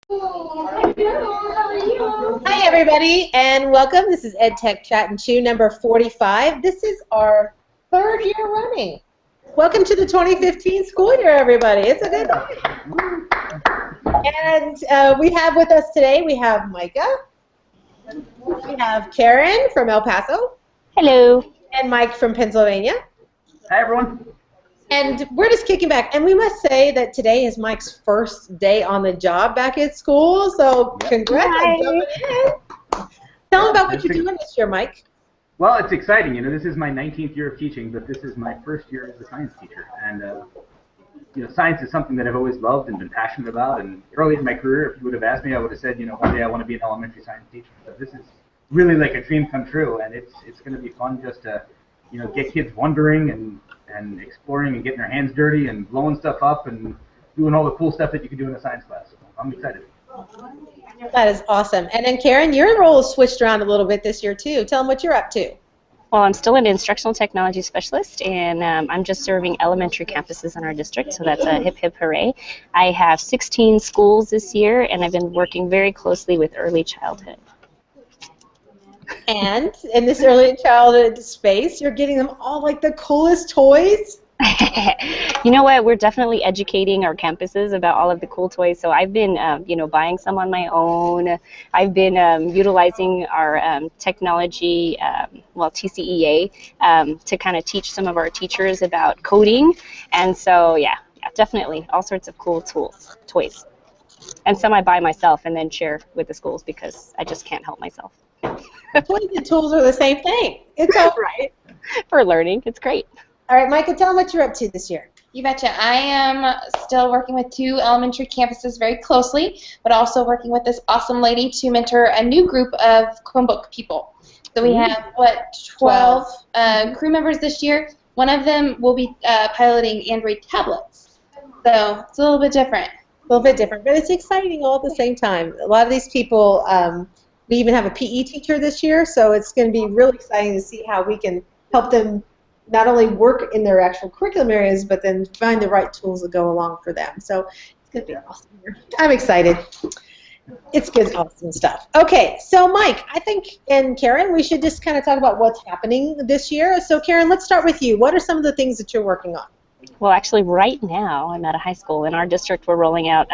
Hi, everybody, and welcome. This is EdTech Chat and Chew number 45. This is our third year running. Welcome to the 2015 school year, everybody. It's a good day. And we have with us today, we have Micah, we have Karen from El Paso. Hello. And Mike from Pennsylvania. Hi, everyone. And we're just kicking back. And we must say that today is Mike's first day on the job back at school. So congrats on jumping in. Tell them about what you're doing this year, Mike. Well, it's exciting. You know, this is my 19th year of teaching, but this is my first year as a science teacher. And, you know, science is something that I've always loved and been passionate about. And early in my career, if you would have asked me, I would have said, you know, one day I want to be an elementary science teacher. But this is really like a dream come true. And it's going to be fun just to, you know, get kids wondering and exploring and getting their hands dirty and blowing stuff up and doing all the cool stuff that you can do in a science class. So I'm excited. That is awesome. And then Karen, your role has switched around a little bit this year too. Tell them what you're up to. Well, I'm still an instructional technology specialist, and I'm just serving elementary campuses in our district, so that's a hip, hip, hooray. I have 16 schools this year, and I've been working very closely with early childhood. And in this early childhood space, you're getting them all like the coolest toys. You know what? We're definitely educating our campuses about all of the cool toys. So I've been, you know, buying some on my own. I've been utilizing our technology, well, TCEA, to kind of teach some of our teachers about coding. And so, yeah, definitely all sorts of cool toys. And some I buy myself and then share with the schools because I just can't help myself. Toys and tools are the same thing. It's all right. For learning, it's great. All right, Micah, tell them what you're up to this year. You betcha. I am still working with 2 elementary campuses very closely, but also working with this awesome lady to mentor a new group of Chromebook people. So we have, 12 crew members this year. One of them will be piloting Android tablets. So it's a little bit different. A little bit different, but it's exciting all at the same time. A lot of these people, we even have a PE teacher this year, so it's going to be really exciting to see how we can help them not only work in their actual curriculum areas, but then find the right tools that go along for them. So it's going to be an awesome year. I'm excited. It's good, awesome stuff. Okay, so Mike, I think, and Karen, we should just kind of talk about what's happening this year. So Karen, let's start with you. What are some of the things that you're working on? Well, actually, right now I'm at a high school. In our district, we're rolling out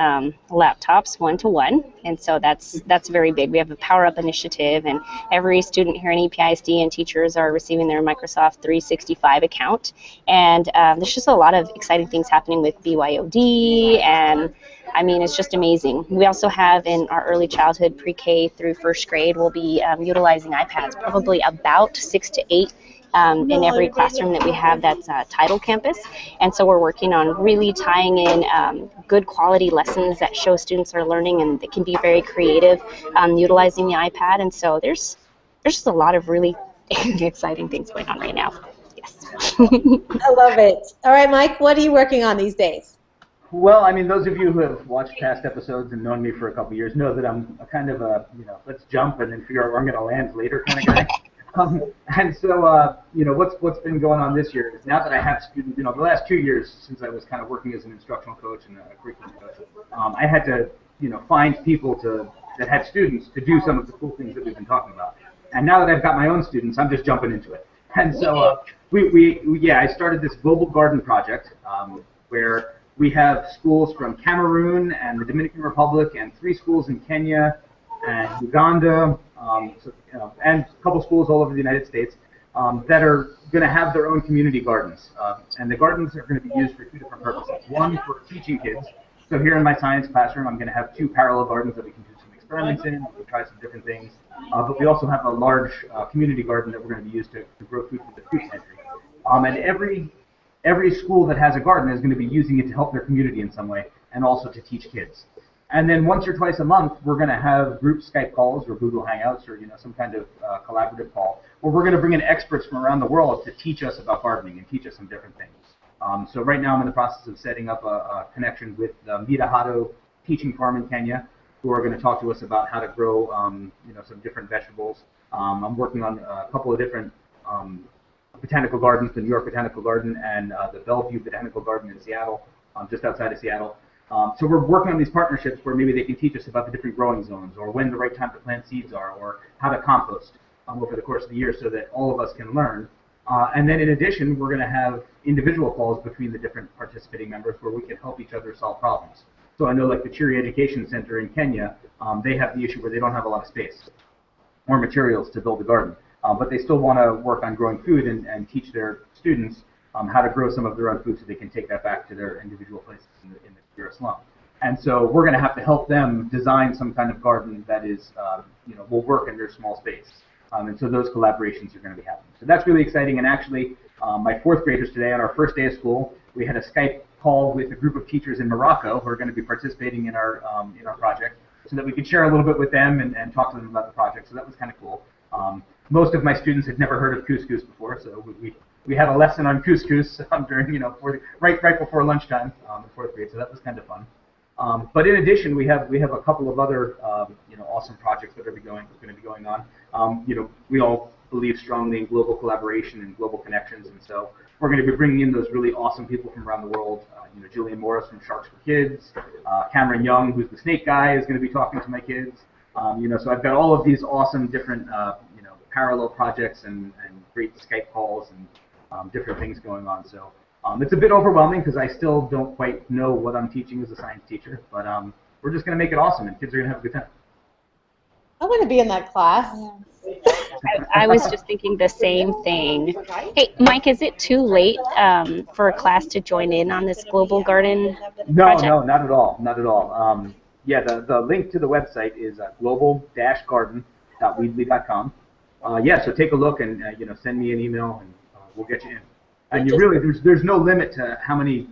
laptops one-to-one, and so that's very big. We have a Power Up initiative, and every student here in EPISD and teachers are receiving their Microsoft 365 account. And there's just a lot of exciting things happening with BYOD, and I mean, it's just amazing. We also have in our early childhood, pre-K through first grade, we'll be utilizing iPads, probably about 6 to 8. In every classroom that we have that's Title Campus. And so we're working on really tying in good quality lessons that show students are learning and that can be very creative utilizing the iPad. And so there's just a lot of really exciting things going on right now. Yes. I love it. All right, Mike, what are you working on these days? Well, I mean, those of you who have watched past episodes and known me for a couple years know that I'm a kind of a, you know, let's jump and then figure out where I'm going to land later kind of guy. And so, you know, what's been going on this year is now that I have students, you know, the last 2 years since I was kind of working as an instructional coach and a curriculum coach, I had to, you know, find people that had students to do some of the cool things that we've been talking about. And now that I've got my own students, I'm just jumping into it. And so, I started this global garden project where we have schools from Cameroon and the Dominican Republic and 3 schools in Kenya and Uganda, and a couple schools all over the United States that are going to have their own community gardens. And the gardens are going to be used for 2 different purposes. One, for teaching kids. So here in my science classroom, I'm going to have 2 parallel gardens that we can do some experiments in, we can try some different things. But we also have a large community garden that we're going to be used to grow food for the food pantry. And every school that has a garden is going to be using it to help their community in some way and also to teach kids. And then once or twice a month, we're going to have group Skype calls or Google Hangouts or, you know, some kind of collaborative call where we're going to bring in experts from around the world to teach us about gardening and teach us some different things. So right now I'm in the process of setting up a connection with the Mita Teaching Farm in Kenya, who are going to talk to us about how to grow, you know, some different vegetables. I'm working on a couple of different botanical gardens, the New York Botanical Garden and the Bellevue Botanical Garden in Seattle, just outside of Seattle. So we're working on these partnerships where maybe they can teach us about the different growing zones, or when the right time to plant seeds are, or how to compost over the course of the year, so that all of us can learn. And then in addition, we're going to have individual calls between the different participating members where we can help each other solve problems. So I know like the Chiri Education Center in Kenya, they have the issue where they don't have a lot of space or materials to build a garden, but they still want to work on growing food and teach their students how to grow some of their own food so they can take that back to their individual places in the Kira slum. And so we're going to have to help them design some kind of garden that is, will work in their small space. And so those collaborations are going to be happening. So that's really exciting. And actually, my fourth graders today, on our first day of school, we had a Skype call with a group of teachers in Morocco who are going to be participating in our project, so that we could share a little bit with them and talk to them about the project. So that was kind of cool. Most of my students had never heard of couscous before, so we had a lesson on couscous during right before lunchtime in fourth grade. So that was kind of fun. But in addition, we have a couple of other awesome projects that are going to be going on. We all believe strongly in global collaboration and global connections, and so we're going to be bringing in those really awesome people from around the world. Jillian Morris from Sharks for Kids, Cameron Young, who's the snake guy, is going to be talking to my kids. So I've got all of these awesome different parallel projects and great Skype calls and different things going on. So it's a bit overwhelming because I still don't quite know what I'm teaching as a science teacher, but we're just going to make it awesome, and kids are going to have a good time. I want to be in that class. I was just thinking the same thing. Hey, Mike, is it too late for a class to join in on this global garden project? No, not at all. Not at all. Yeah, the link to the website is global-garden.weebly.com. Yeah, so take a look and send me an email, and we'll get you in. And there's no limit to how many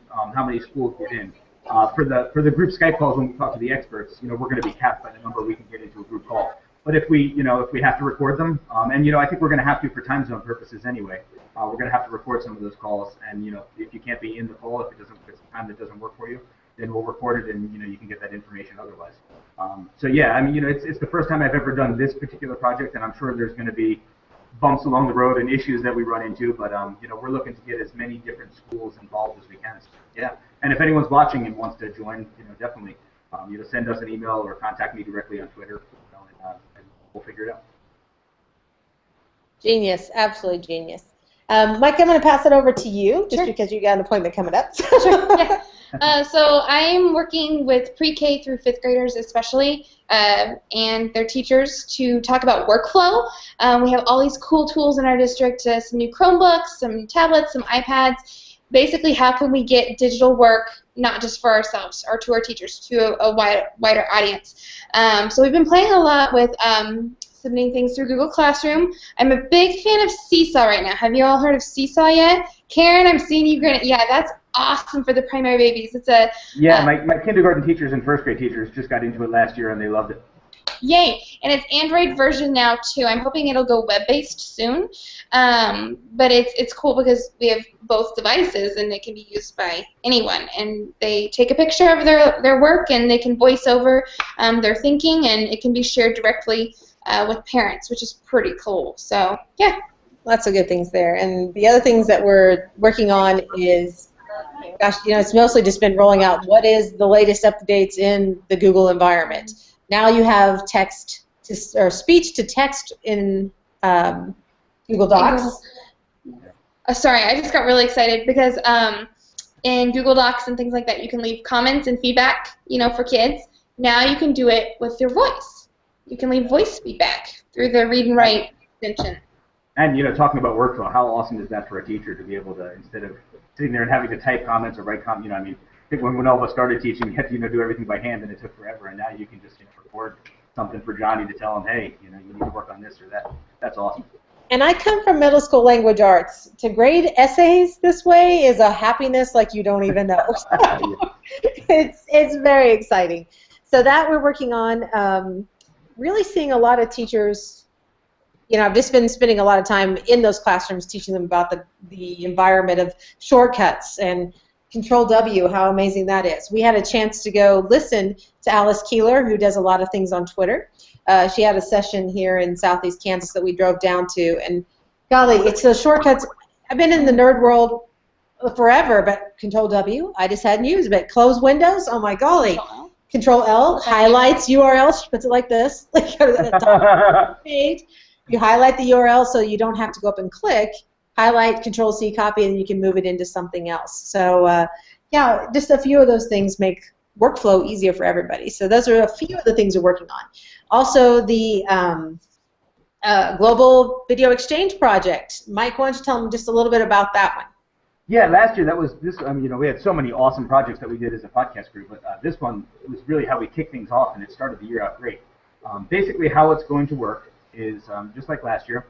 schools get in. For the group Skype calls, when we talk to the experts, we're going to be capped by the number we can get into a group call. But if we have to record them, and I think we're going to have to for time zone purposes anyway. We're going to have to record some of those calls, and if you can't be in the call, if it's a time that doesn't work for you, then we'll record it, and you can get that information otherwise. So yeah, I mean, it's the first time I've ever done this particular project, and I'm sure there's going to be bumps along the road and issues that we run into, but we're looking to get as many different schools involved as we can. So, yeah, and if anyone's watching and wants to join, definitely, send us an email or contact me directly on Twitter, and we'll figure it out. Genius, absolutely genius. Mike, I'm going to pass it over to you, just because you got an appointment coming up. Sure, yeah. So I'm working with pre-K through fifth graders especially, and their teachers to talk about workflow. We have all these cool tools in our district, some new Chromebooks, some tablets, some iPads. Basically, how can we get digital work not just for ourselves or to our teachers, to a wider audience? So we've been playing a lot with submitting things through Google Classroom. I'm a big fan of Seesaw right now. Have you all heard of Seesaw yet? Karen, I'm seeing you grin. Yeah, that's awesome for the primary babies. It's a my kindergarten teachers and first grade teachers just got into it last year and they loved it. Yay! And it's Android version now too. I'm hoping it'll go web-based soon. But it's cool because we have both devices and it can be used by anyone. And they take a picture of their work and they can voice over their thinking, and it can be shared directly with parents, which is pretty cool. So yeah. Lots of good things there. And the other things that we're working on is, gosh, it's mostly just been rolling out what is the latest updates in the Google environment. Now you have text to, or speech to text in Google Docs. Sorry, I just got really excited because in Google Docs and things like that, you can leave comments and feedback, for kids. Now you can do it with your voice. You can leave voice feedback through the read and write extension. And talking about workflow, how awesome is that for a teacher to be able to, instead of sitting there and having to type comments or write comments, I think when all of us started teaching, you had to do everything by hand, and it took forever. And now you can just record something for Johnny to tell him, hey, you need to work on this or that. That's awesome. And I come from middle school language arts. To grade essays this way is a happiness like you don't even know. It's very exciting. So that we're working on. Really seeing a lot of teachers. I've just been spending a lot of time in those classrooms teaching them about the environment of shortcuts and Control W, how amazing that is. We had a chance to go listen to Alice Keeler, who does a lot of things on Twitter. She had a session here in Southeast Kansas that we drove down to, and golly, it's those shortcuts. I've been in the nerd world forever, but Control W, I just hadn't used, but close windows, oh my golly. Control L, highlights URLs, she puts it like this, like at the top of the page. You highlight the URL so you don't have to go up and click, highlight, Control C, copy, and you can move it into something else. So yeah, just a few of those things make workflow easier for everybody. So those are a few of the things we're working on. Also, the Global Video Exchange Project. Mike, why don't you tell them just a little bit about that one? Yeah, last year that was this. I mean, we had so many awesome projects that we did as a podcast group, but this one was really how we kicked things off, and it started the year out great. Basically, how it's going to work is just like last year.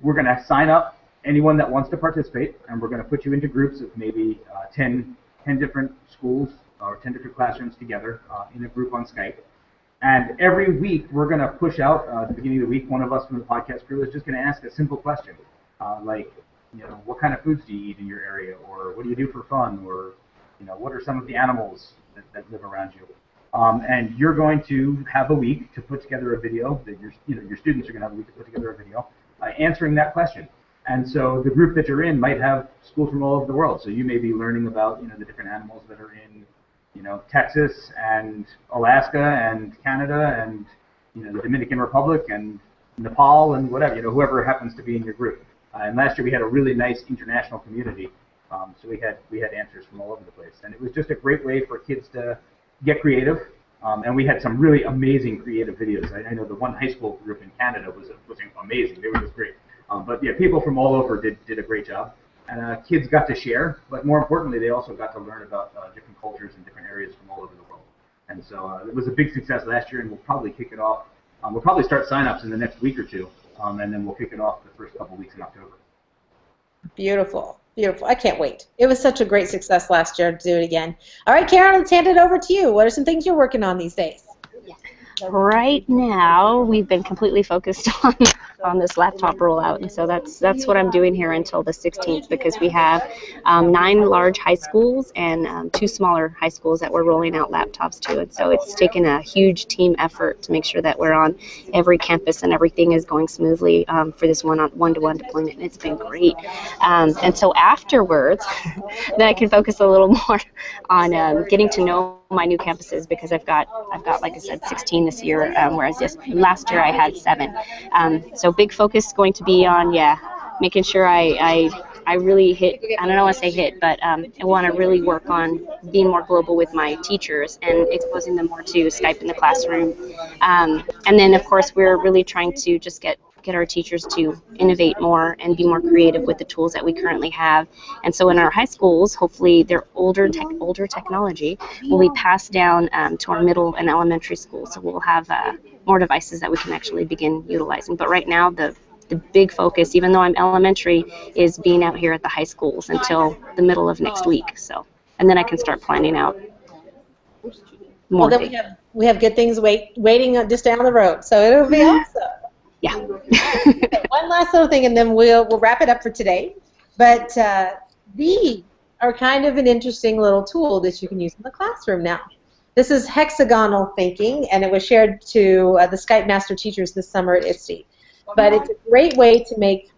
We're going to sign up anyone that wants to participate, and we're going to put you into groups of maybe 10 different schools or 10 different classrooms together in a group on Skype. And every week, we're going to push out at the beginning of the week. One of us from the podcast crew is just going to ask a simple question, like, what kind of foods do you eat in your area, or what do you do for fun, or what are some of the animals that live around you? And you're going to have a week to put together a video that your students are going to have a week to put together a video answering that question. And so the group that you're in might have schools from all over the world. So you may be learning about the different animals that are in Texas and Alaska and Canada and the Dominican Republic and Nepal and whatever, whoever happens to be in your group. And last year we had a really nice international community, so we had answers from all over the place, and it was just a great way for kids to get creative. And we had some really amazing creative videos. I know the one high school group in Canada was amazing. They were just great. But yeah, people from all over did a great job, and kids got to share. But more importantly, they also got to learn about different cultures and different areas from all over the world. And so it was a big success last year, and we'll probably kick it off. We'll probably start sign-ups in the next week or two. And then we'll kick it off the first couple weeks in October. Beautiful. Beautiful. I can't wait. It was such a great success last year to do it again. All right, Karen, let's hand it over to you. What are some things you're working on these days? Right now, we've been completely focused on this laptop rollout, and so that's what I'm doing here until the 16th, because we have 9 large high schools and 2 smaller high schools that we're rolling out laptops to, and so it's taken a huge team effort to make sure that we're on every campus and everything is going smoothly for this one-to-one deployment, and it's been great. And so afterwards, then I can focus a little more on getting to know my new campuses, because I've got like I said 16 this year, whereas last year I had 7. So big focus going to be on making sure I really hit, I don't want to say hit, but I want to really work on being more global with my teachers and exposing them more to Skype in the classroom. And then of course we're really trying to just get our teachers to innovate more and be more creative with the tools that we currently have. And so in our high schools, hopefully their older technology will be passed down to our middle and elementary schools. So we'll have more devices that we can actually begin utilizing. But right now, the big focus, even though I'm elementary, is being out here at the high schools until the middle of next week. So, and then I can start planning out more. Well, then we have good things waiting just down the road. So it'll be awesome. Yeah. One last little thing, and then we'll wrap it up for today. But these are kind of an interesting little tool that you can use in the classroom now. This is Hexagonal Thinking, and it was shared to the Skype Master Teachers this summer at ISTE. But it's a great way to make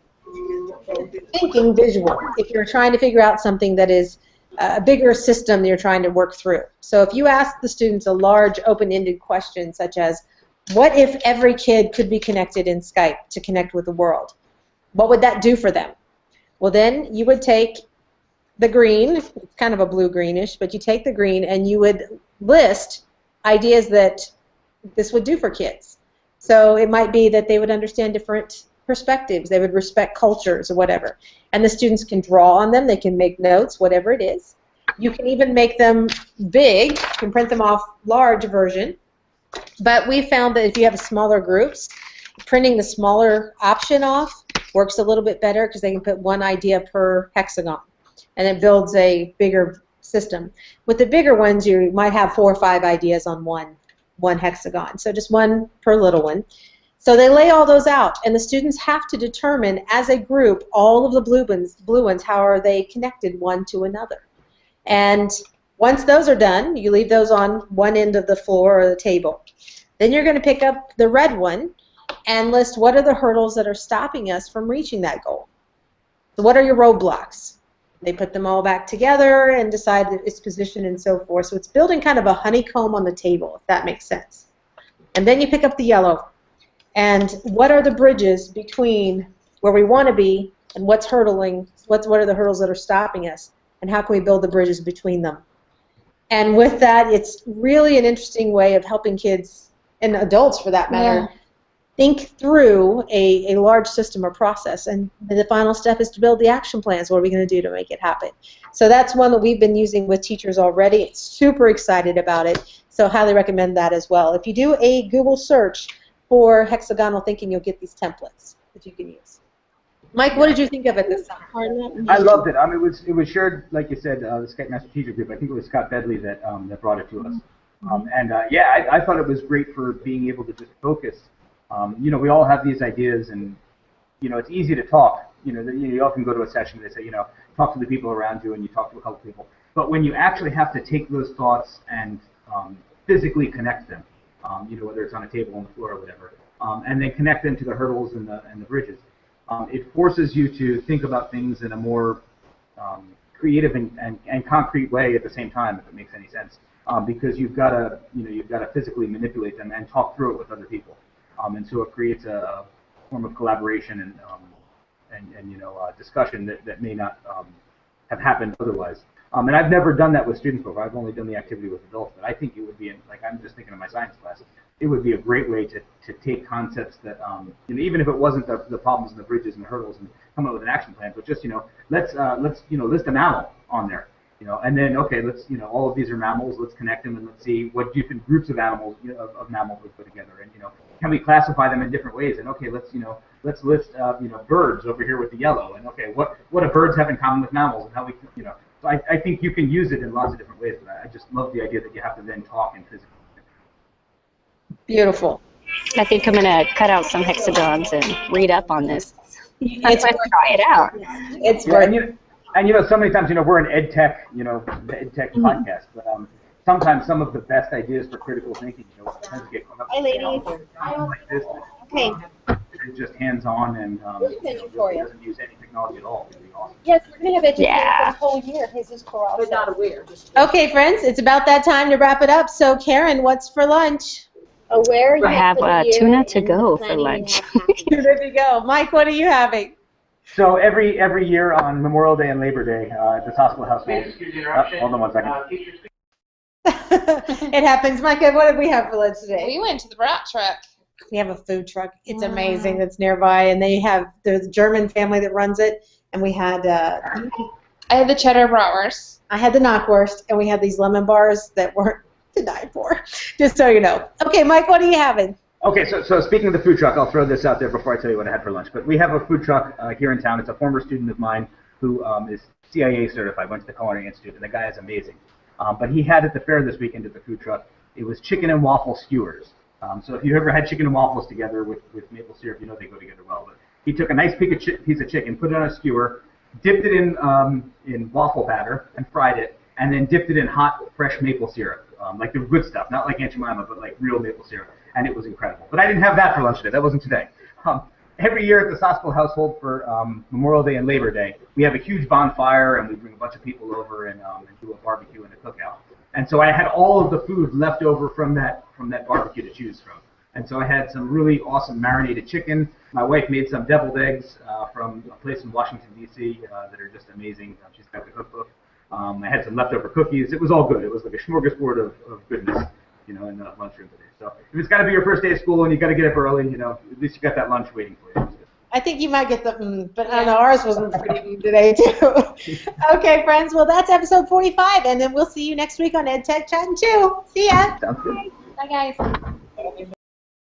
thinking visual if you're trying to figure out something that is a bigger system that you're trying to work through. So if you ask the students a large open-ended question such as, what if every kid could be connected in Skype to connect with the world? What would that do for them? Well, then you would take the green, it's kind of a blue-greenish, but you take the green and you would list ideas that this would do for kids. So it might be that they would understand different perspectives, they would respect cultures or whatever. And the students can draw on them, they can make notes, whatever it is. You can even make them big, you can print them off large version. But we found that if you have smaller groups, printing the smaller option off works a little bit better because they can put one idea per hexagon, and it builds a bigger system. With the bigger ones, you might have 4 or 5 ideas on one hexagon, so just one per little one. So they lay all those out, and the students have to determine as a group all of the blue ones, how are they connected one to another. And once those are done, you leave those on one end of the floor or the table. Then you're going to pick up the red one and list what are the hurdles that are stopping us from reaching that goal. So what are your roadblocks? They put them all back together and decide its position and so forth. So it's building kind of a honeycomb on the table, if that makes sense. And then you pick up the yellow. And what are the bridges between where we want to be and what's hurdling, what are the hurdles that are stopping us, and how can we build the bridges between them? And with that, it's really an interesting way of helping kids, and adults for that matter, think through a large system or process. And the final step is to build the action plans. What are we going to do to make it happen? So that's one that we've been using with teachers already. Super excited about it, so highly recommend that as well. If you do a Google search for hexagonal thinking, you'll get these templates that you can use. Mike, what did you think of it this summer? I loved it. It was shared, like you said, the Skype Master Teacher Group. I think it was Scott Bedley that brought it to us. I thought it was great for being able to just focus. We all have these ideas, and it's easy to talk. You often go to a session and they say, talk to the people around you, and you talk to a couple people. But when you actually have to take those thoughts and physically connect them, whether it's on a table, on the floor, or whatever, and then connect them to the hurdles and the bridges, it forces you to think about things in a more creative and concrete way at the same time, if it makes any sense, because you've got to physically manipulate them and talk through it with other people. And so it creates a form of collaboration and discussion that may not have happened otherwise. And I've never done that with students before. I've only done the activity with adults. But I think it would be, I'm just thinking of my science class, it would be a great way to take concepts that, even if it wasn't the problems and the bridges and the hurdles, and come up with an action plan, but just, let's list a mammal on there. And then, okay, let's, all of these are mammals, let's connect them and let's see what different groups of animals, of mammals we put together. And, can we classify them in different ways? And, okay, let's list, birds over here with the yellow. And, okay, what do birds have in common with mammals? And how we, so I think you can use it in lots of different ways, but I just love the idea that you have to then talk and physically. Beautiful. I think I'm going to cut out some hexagons and read up on this. It's try it out. It's great. And so many times, we're an ed tech, podcast, but sometimes some of the best ideas for critical thinking, tend to get caught up. Hi, ladies. Like this. Okay. It's just hands-on and really doesn't use any technology at all. It's really awesome. Yes, we're going to have education for the whole year. But not aware. Okay, friends, it's about that time to wrap it up. So, Karen, what's for lunch? I have tuna to go for lunch. There you go. Mike, what are you having? So every year on Memorial Day and Labor Day at this hospital household. Hold on one second. It happens. Micah, what did we have for lunch today? We went to the brat truck. We have a food truck. It's amazing. That's nearby, and there's a German family that runs it. And we had. I had the cheddar bratwurst. I had the knockwurst, and we had these lemon bars that weren't to die for. Just so you know. Okay, Mike, what are you having? Okay, so speaking of the food truck, I'll throw this out there before I tell you what I had for lunch. But we have a food truck here in town. It's a former student of mine who is CIA certified, went to the Culinary Institute, and the guy is amazing. But he had at the fair this weekend at the food truck, it was chicken and waffle skewers. So if you ever had chicken and waffles together with maple syrup, they go together well. But he took a nice piece of chicken, put it on a skewer, dipped it in waffle batter, and fried it, and then dipped it in hot, fresh maple syrup, like the good stuff, not like Aunt Jemima, but like real maple syrup. And it was incredible. But I didn't have that for lunch today. That wasn't today. Every year at the Hospital household for Memorial Day and Labor Day, we have a huge bonfire, and we bring a bunch of people over and do a barbecue and a cookout. And so I had all of the food left over from that barbecue to choose from. And so I had some really awesome marinated chicken. My wife made some deviled eggs from a place in Washington, D.C. That are just amazing. She's got the cookbook. I had some leftover cookies. It was all good. It was like a smorgasbord of goodness, in the lunchroom today. So if it's got to be your first day of school and you got to get up early, at least you got that lunch waiting for you. I think you might get the but I don't know, ours wasn't pretty today too. Okay, friends, well that's episode 45, and then we'll see you next week on Ed Tech Chatting 2. See ya. Sounds good. Bye, guys.